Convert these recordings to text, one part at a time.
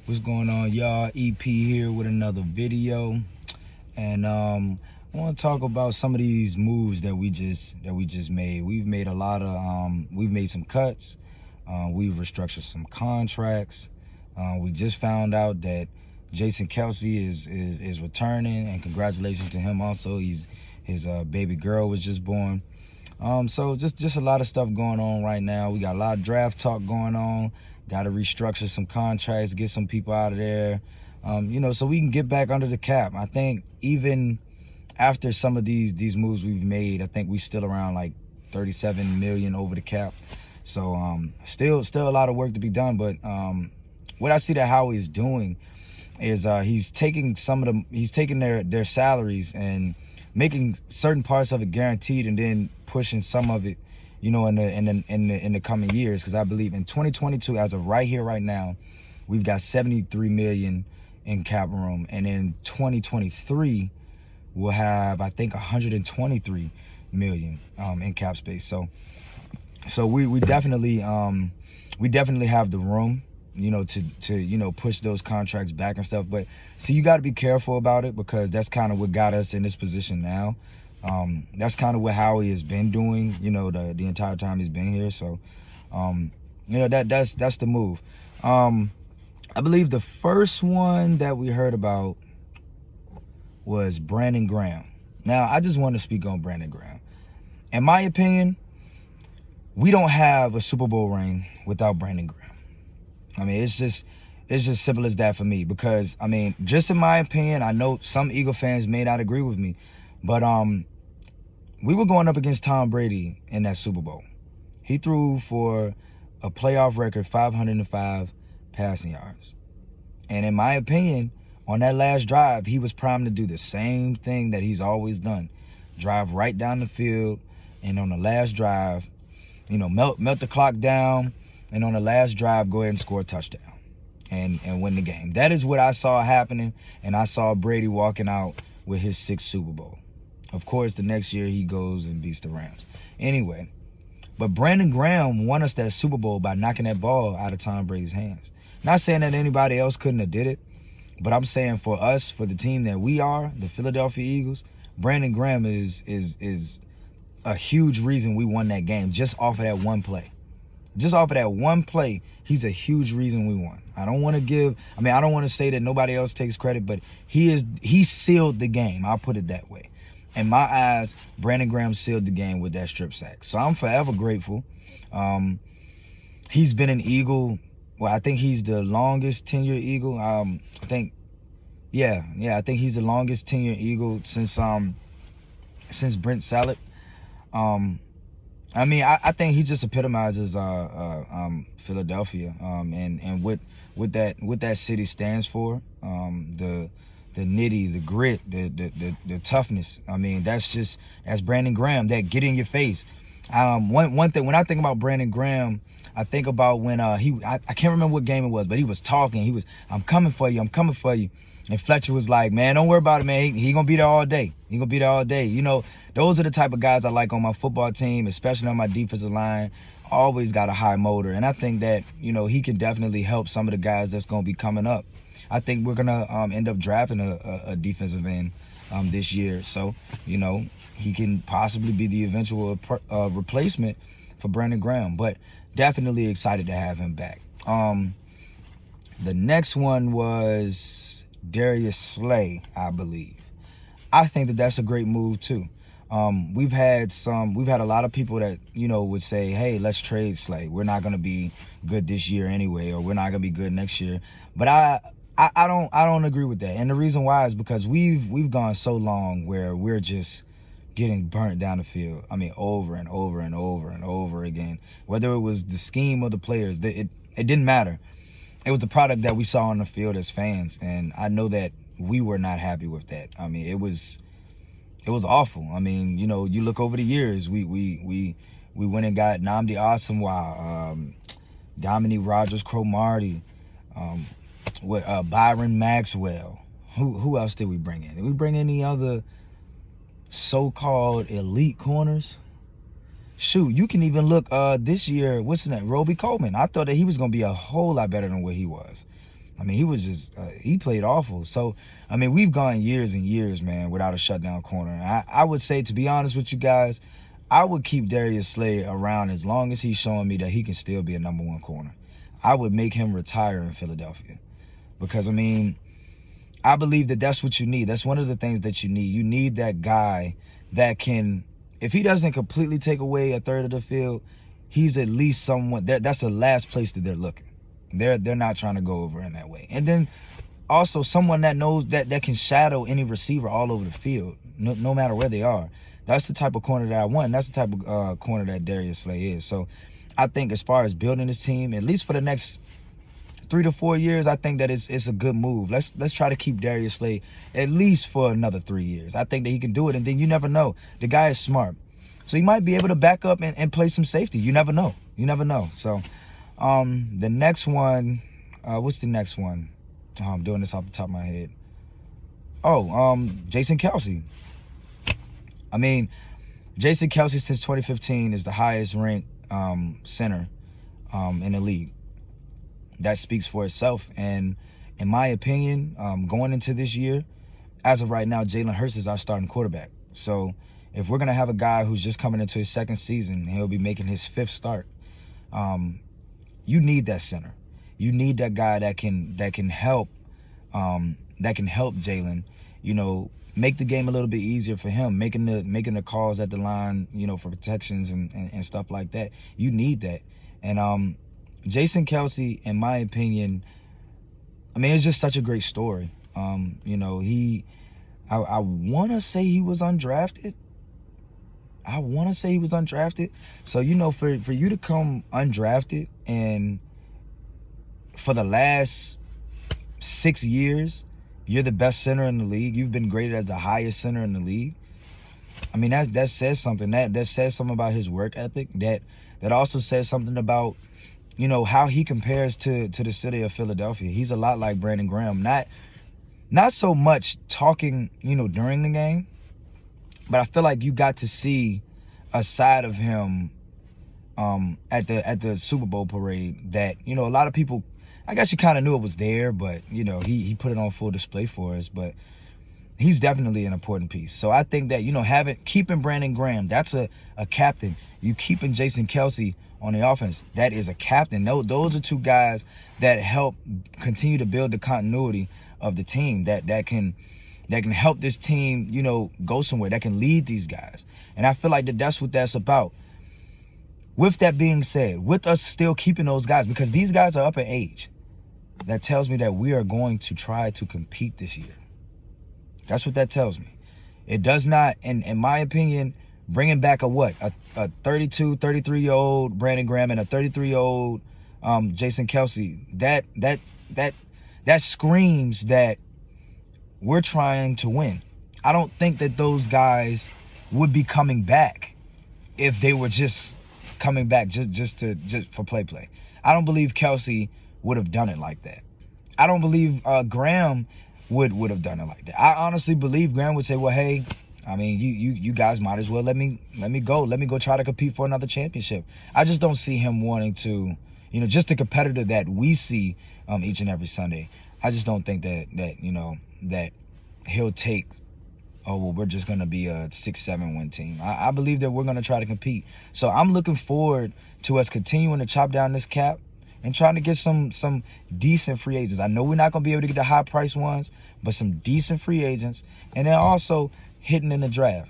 What's going on, y'all? EP here with another video, and I want to talk about some of these moves that we just made. We've made a lot of we've made some cuts. We've restructured some contracts. We just found out that Jason Kelsey is returning, and congratulations to him. Also, his baby girl was just born. So just a lot of stuff going on right now. We got a lot of draft talk going on. Got to restructure some contracts, get some people out of there, so we can get back under the cap. I think even after some of these moves we've made, I think we still around like 37 million over the cap. So still a lot of work to be done. But what I see that Howie is doing is he's taking their salaries and making certain parts of it guaranteed, and then pushing some of it, in the coming years. Because I believe in 2022, as of right here, right now, we've got 73 million in cap room, and in 2023, we'll have, I think, 123 million in cap space. So we definitely have the room, to push those contracts back and stuff. But see, you got to be careful about it, because that's kind of what got us in this position now. That's kind of what Howie has been doing, the entire time he's been here. So, that's the move. I believe the first one that we heard about was Brandon Graham. Now, I just want to speak on Brandon Graham. In my opinion, we don't have a Super Bowl ring without Brandon Graham. I mean, it's just simple as that for me, because, I mean, just in my opinion, I know some Eagle fans may not agree with me, but we were going up against Tom Brady in that Super Bowl. He threw for a playoff record 505 passing yards. And in my opinion, on that last drive, he was primed to do the same thing that he's always done. Drive right down the field, and on the last drive, melt the clock down, and on the last drive, go ahead and score a touchdown and win the game. That is what I saw happening, and I saw Brady walking out with his 6th Super Bowl. Of course, the next year he goes and beats the Rams. Anyway, but Brandon Graham won us that Super Bowl by knocking that ball out of Tom Brady's hands. Not saying that anybody else couldn't have did it, but I'm saying for us, for the team that we are, the Philadelphia Eagles, Brandon Graham is a huge reason we won that game, just off of that one play. Just off of that one play, he's a huge reason we won. I don't want to say that nobody else takes credit, but he sealed the game. I'll put it that way. In my eyes, Brandon Graham sealed the game with that strip sack. So I'm forever grateful. He's been an Eagle. Well, I think he's the longest tenured Eagle. I think he's the longest tenured Eagle since Brent Sallet. I think he just epitomizes Philadelphia, and what that city stands for. The nitty, the grit, the toughness. I mean, that's Brandon Graham. That get in your face. One thing, when I think about Brandon Graham, I think about when I can't remember what game it was, but he was talking. I'm coming for you. I'm coming for you. And Fletcher was like, man, don't worry about it, man. He gonna be there all day. He gonna be there all day. Those are the type of guys I like on my football team, especially on my defensive line. Always got a high motor. And I think that, he can definitely help some of the guys that's gonna be coming up. I think we're gonna end up drafting a defensive end this year. So, he can possibly be the eventual replacement for Brandon Graham. But definitely excited to have him back. The next one was Darius Slay, I believe. I think that that's a great move too. We've had a lot of people that, would say, hey, let's trade Slay. We're not going to be good this year anyway, or we're not going to be good next year. But I don't agree with that. And the reason why is because we've gone so long where we're just getting burnt down the field. I mean, over and over and over and over again. Whether it was the scheme or the players, it didn't matter. It was the product that we saw on the field as fans, and I know that we were not happy with that. I mean, it was awful. I mean, you look over the years, we went and got Nnamdi Asomugha, Dominique Rodgers-Cromartie, Byron Maxwell. Who else did we bring in? Did we bring any other so-called elite corners? Shoot, you can even look this year, what's his name? Roby Coleman. I thought that he was going to be a whole lot better than what he was. I mean, he was just, he played awful. So, I mean, we've gone years and years, man, without a shutdown corner. I would say, to be honest with you guys, I would keep Darius Slay around as long as he's showing me that he can still be a number one corner. I would make him retire in Philadelphia. Because, I mean, I believe that that's what you need. That's one of the things that you need. You need that guy that can, if he doesn't completely take away a third of the field, he's at least someone, that's the last place that they're looking. They're not trying to go over in that way. And then also someone that knows that can shadow any receiver all over the field, no matter where they are. That's the type of corner that I want. That's the type of corner that Darius Slay is. So I think as far as building this team, at least for the next 3 to 4 years, I think that it's a good move. Let's try to keep Darius Slay at least for another 3 years. I think that he can do it. And then you never know. The guy is smart. So he might be able to back up and play some safety. You never know. You never know. So the next one, what's the next one? Oh, I'm doing this off the top of my head. Jason Kelce. I mean, Jason Kelce since 2015 is the highest ranked center in the league. That speaks for itself. And in my opinion, going into this year, as of right now, Jalen Hurts is our starting quarterback. So if we're going to have a guy who's just coming into his second season, he'll be making his fifth start. You need that center. You need that guy that can help Jalen, make the game a little bit easier for him, making the calls at the line, for protections and stuff like that. You need that. And Jason Kelce, in my opinion, I mean, it's just such a great story. I want to say he was undrafted. So, for you to come undrafted and for the last 6 years, you're the best center in the league. You've been graded as the highest center in the league. I mean, that says something. That says something about his work ethic. That also says something about, how he compares to the city of Philadelphia. He's a lot like Brandon Graham. Not so much talking, during the game, but I feel like you got to see a side of him at the Super Bowl parade that, a lot of people, I guess you kind of knew it was there, but, he put it on full display for us. But he's definitely an important piece. So I think that, keeping Brandon Graham, that's a captain. You keeping Jason Kelce on the offense, that is a captain. Those are two guys that help continue to build the continuity of the team, that can help this team, go somewhere, that can lead these guys. And I feel like that's what that's about. With that being said, with us still keeping those guys, because these guys are up in age, that tells me that we are going to try to compete this year. That's what that tells me. It does not, in my opinion, bringing back a 32, 33-year-old Brandon Graham and a 33-year-old Jason Kelce, that screams that we're trying to win. I don't think that those guys would be coming back if they were just coming back just for play. I don't believe Kelce would have done it like that. I don't believe Graham would have done it like that. I honestly believe Graham would say, well, hey, I mean, you guys might as well let me go try to compete for another championship. I just don't see him wanting to, just the competitor that we see each and every Sunday. I just don't think that he'll take, we're just going to be a 6-7 win team. I believe that we're going to try to compete. So I'm looking forward to us continuing to chop down this cap and trying to get some decent free agents. I know we're not going to be able to get the high price ones, but some decent free agents. And then also hitting in the draft.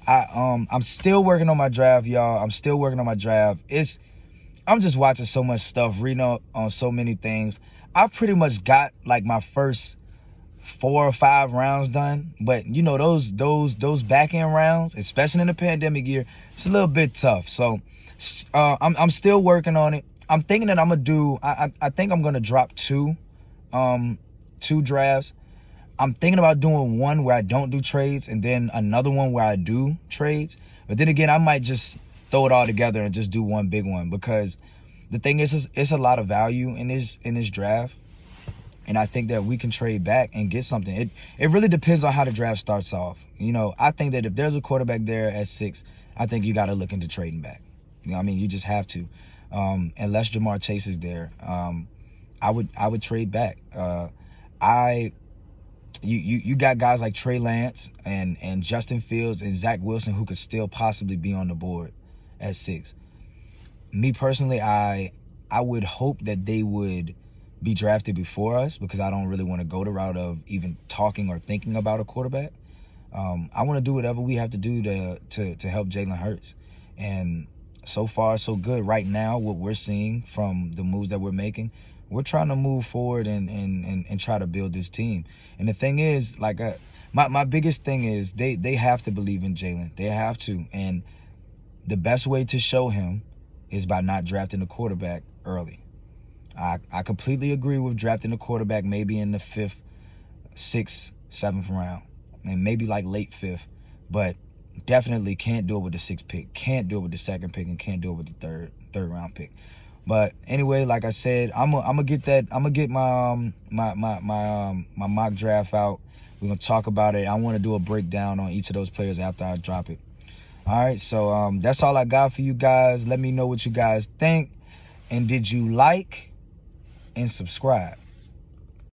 I'm still working on my draft, y'all. I'm still working on my draft. I'm just watching so much stuff, reading on so many things. I pretty much got like my first 4 or 5 rounds done, but those back end rounds, especially in the pandemic year, it's a little bit tough. So I'm still working on it. I'm thinking that I'm gonna do. I think I'm gonna drop 2 drafts. I'm thinking about doing one where I don't do trades and then another one where I do trades. But then again, I might just throw it all together and just do one big one, because the thing is it's a lot of value in this draft. And I think that we can trade back and get something. It really depends on how the draft starts off. I think that if there's a quarterback there at 6, I think you got to look into trading back. You just have to. Unless Jamar Chase is there. I would trade back. You got guys like Trey Lance and Justin Fields and Zach Wilson who could still possibly be on the board at 6. Me personally, I would hope that they would be drafted before us, because I don't really want to go the route of even talking or thinking about a quarterback. I want to do whatever we have to do to help Jalen Hurts. And so far, so good. Right now, what we're seeing from the moves that we're making, we're trying to move forward and try to build this team. And the thing is, like, my biggest thing is they have to believe in Jalen. They have to. And the best way to show him is by not drafting the quarterback early. I completely agree with drafting the quarterback maybe in the 5th, 6th, 7th round, and maybe like late 5th, but definitely can't do it with the 6th pick, can't do it with the 2nd pick, and can't do it with the third round pick. But anyway, like I said, I'm gonna get my my mock draft out. We're gonna talk about it. I want to do a breakdown on each of those players after I drop it. All right, so that's all I got for you guys. Let me know what you guys think, and did you like and subscribe?